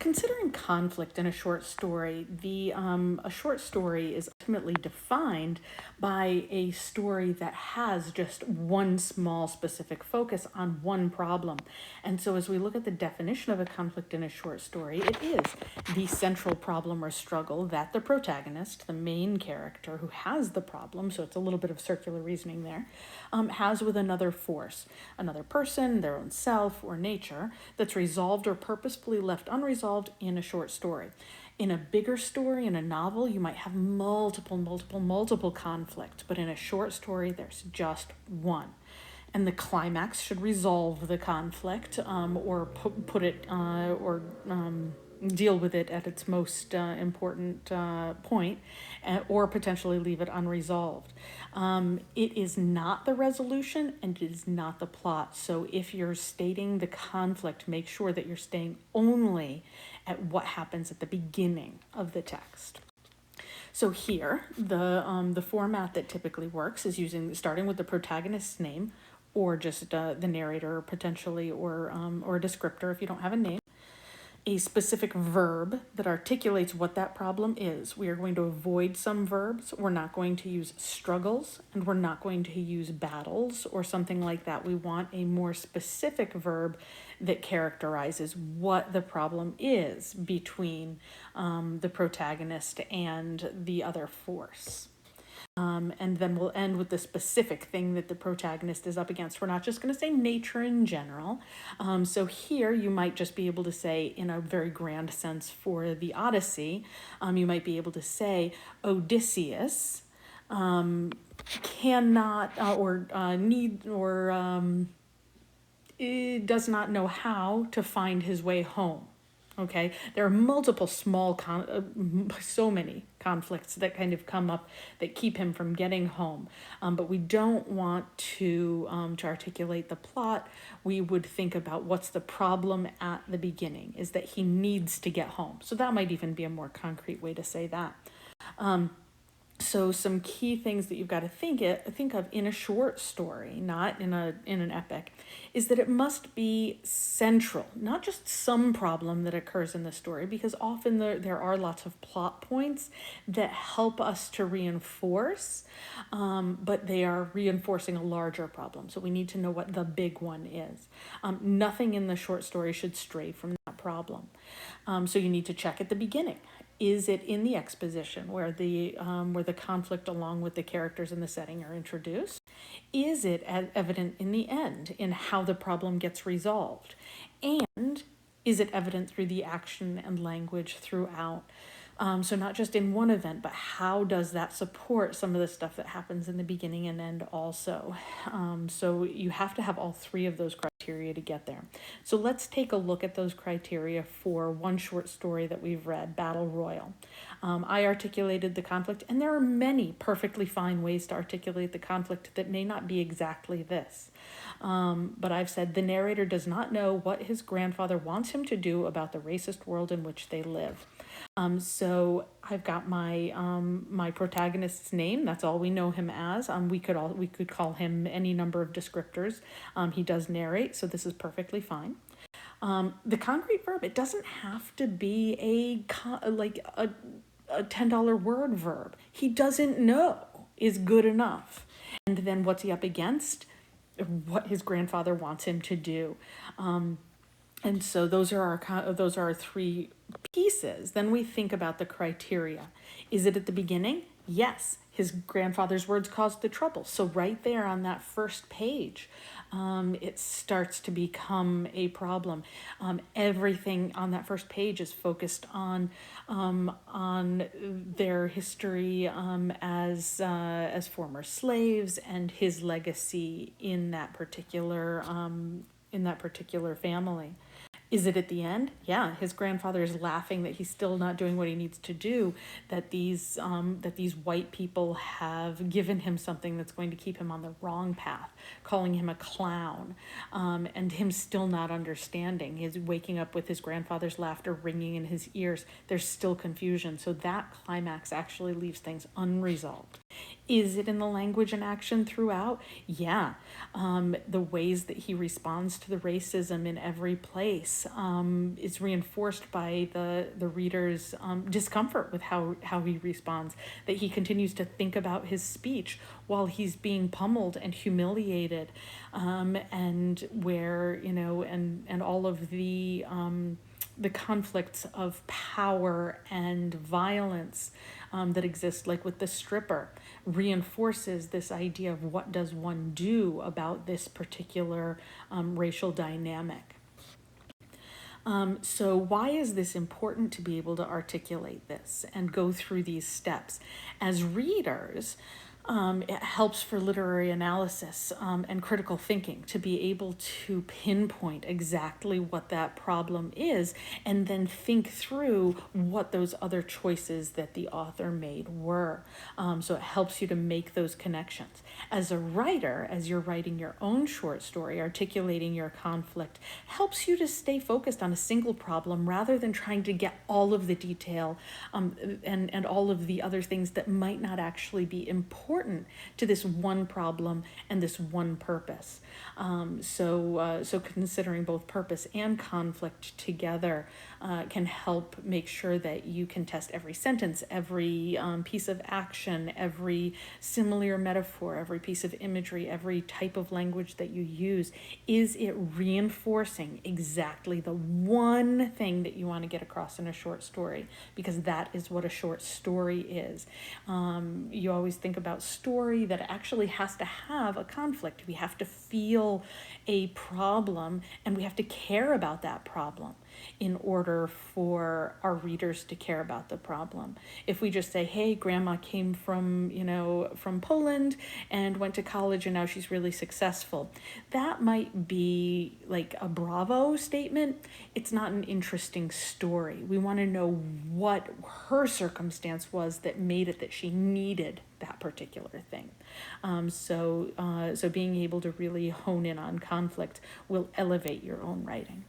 Considering conflict in a short story, a short story is ultimately defined by a story that has just one small specific focus on one problem. And so as we look at the definition of a conflict in a short story, it is the central problem or struggle that the protagonist, the main character who has the problem, so it's a little bit of circular reasoning there, has with another force, another person, their own self, or nature, that's resolved or purposefully left unresolved in a short story. In a bigger story, in a novel, you might have multiple conflicts, but in a short story, there's just one. And the climax should resolve the conflict, or put it, or deal with it at its most important point, or potentially leave it unresolved. It is not the resolution and it is not the plot. So if you're stating the conflict, make sure that you're staying only at what happens at the beginning of the text. So here, the format that typically works is starting with the protagonist's name, or just the narrator potentially, or a descriptor if you don't have a name. A specific verb that articulates what that problem is. We are going to avoid some verbs. We're not going to use struggles, and we're not going to use battles or something like that. We want a more specific verb that characterizes what the problem is between the protagonist and the other force. And then we'll end with the specific thing that the protagonist is up against. We're not just going to say nature in general. So here you might just be able to say, in a very grand sense for the Odyssey, you might be able to say Odysseus cannot does not know how to find his way home. Okay, there are multiple so many conflicts that kind of come up that keep him from getting home. But we don't want to articulate the plot. We would think about what's the problem at the beginning, is that he needs to get home. So that might even be a more concrete way to say that. So some key things that you've got to think of in a short story, not in an epic, is that it must be central, not just some problem that occurs in the story, because often there are lots of plot points that help us to reinforce, but they are reinforcing a larger problem. So we need to know what the big one is. Nothing in the short story should stray from that problem. So you need to check at the beginning. Is it in the exposition where the conflict along with the characters and the setting are introduced? Is it evident in the end in how the problem gets resolved? And is it evident through the action and language throughout? So not just in one event, but how does that support some of the stuff that happens in the beginning and end also? So you have to have all three of those criteria to get there. So let's take a look at those criteria for one short story that we've read, Battle Royal. I articulated the conflict, and there are many perfectly fine ways to articulate the conflict that may not be exactly this. But I've said the narrator does not know what his grandfather wants him to do about the racist world in which they live. So I've got my my protagonist's name. That's all we know him as. We could call him any number of descriptors. He does narrate, so this is perfectly fine. The concrete verb, it doesn't have to be a $10 word verb. He doesn't know is good enough. And then what's he up against? What his grandfather wants him to do. And so those are our three pieces. Then we think about the criteria. Is it at the beginning? Yes, his grandfather's words caused the trouble. So right there on that first page, it starts to become a problem. Everything on that first page is focused on their history as former slaves and his legacy in that particular family. Is it at the end? Yeah, his grandfather is laughing that he's still not doing what he needs to do, that these white people have given him something that's going to keep him on the wrong path, calling him a clown, and him still not understanding. He's waking up with his grandfather's laughter ringing in his ears. There's still confusion. So that climax actually leaves things unresolved. Is it in the language and action throughout? Yeah. The ways that he responds to the racism in every place. it's reinforced by the reader's discomfort with how he responds, that he continues to think about his speech while he's being pummeled and humiliated, and where, and all of the conflicts of power and violence that exist, like with the stripper, reinforces this idea of what does one do about this particular racial dynamic. So why is this important to be able to articulate this and go through these steps? As readers, it helps for literary analysis and critical thinking to be able to pinpoint exactly what that problem is and then think through what those other choices that the author made were. So it helps you to make those connections. As a writer, as you're writing your own short story, articulating your conflict helps you to stay focused on a single problem rather than trying to get all of the detail and all of the other things that might not actually be important to this one problem and this one purpose. So considering both purpose and conflict together can help make sure that you can test every sentence, every piece of action, every simile or metaphor, every piece of imagery, every type of language that you use. Is it reinforcing exactly the one thing that you want to get across in a short story? Because that is what a short story is. You always think about story that actually has to have a conflict. We have to feel a problem and we have to care about that problem in order for our readers to care about the problem. If we just say, hey, grandma came from Poland and went to college and now she's really successful, that might be like a bravo statement. It's not an interesting story. We want to know what her circumstance was that made it that she needed that particular thing. So being able to really hone in on conflict will elevate your own writing.